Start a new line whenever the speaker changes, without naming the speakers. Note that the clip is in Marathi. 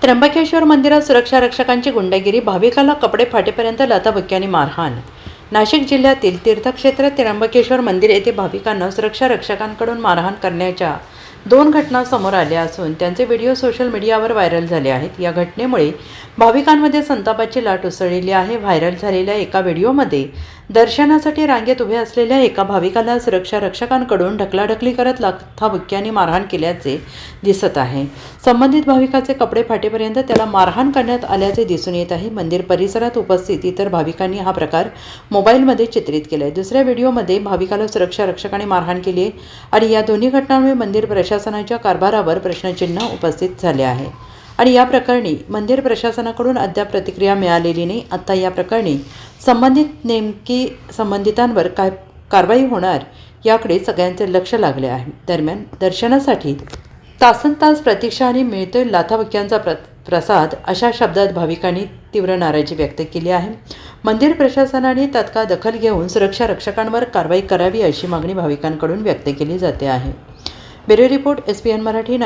त्र्यंबकेश्वर मंदिरात सुरक्षा रक्षकांची गुंडगिरी, भाविकाला कपडे फाटेपर्यंत लाथाबुक्क्यांनी मारहाण। नाशिक जिल्ह्यातील तीर्थक्षेत्र त्र्यंबकेश्वर मंदिर येथे भाविकांना सुरक्षा रक्षकांकडून मारहाण करण्याच्या 2 घटना समोर आल्या असून त्यांचे व्हिडिओ सोशल मीडियावर व्हायरल झाले आहेत। या घटनेमुळे भाविकांमध्ये संतापाची लाट उसळली आहे। व्हायरल झालेल्या एका व्हिडिओमध्ये दर्शनासाठी रांगेत उभे असलेल्या एका भाविकाला सुरक्षा रक्षकांकडून ढकलाढकली करत लाथाबुक्क्यांनी मारहाण केल्याचे दिसत आहे। संबंधित भाविकाचे कपडे फाटेपर्यंत त्याला मारहाण करण्यात आल्याचे दिसून येत आहे। मंदिर परिसरात उपस्थित इतर भाविकांनी हा प्रकार मोबाईलमध्ये चित्रित केला आहे। दुसऱ्या व्हिडिओमध्ये भाविकाला सुरक्षा रक्षकांनी मारहाण केली आहे आणि या दोन्ही घटनांमुळे मंदिर प्रशासनाच्या कारभारावर प्रश्नचिन्ह उपस्थित झाले आहे आणि या प्रकरणी मंदिर प्रशासनाकडून अद्याप प्रतिक्रिया मिळालेली नाही। आता या प्रकरणी संबंधितांवर काय कारवाई होणार याकडे सगळ्यांचे लक्ष लागले आहे। दरम्यान दर्शनासाठी तासनतास प्रतीक्षा आणि मिळतोय लाथाबुक्क्यांचा प्रसाद अशा शब्दात भाविकांनी तीव्र नाराजी व्यक्त केली आहे। मंदिर प्रशासनाने तात्काळ दखल घेऊन सुरक्षा रक्षकांवर कारवाई करावी अशी मागणी भाविकांकडून व्यक्त केली जाते आहे। Bureau report SPN Marathi.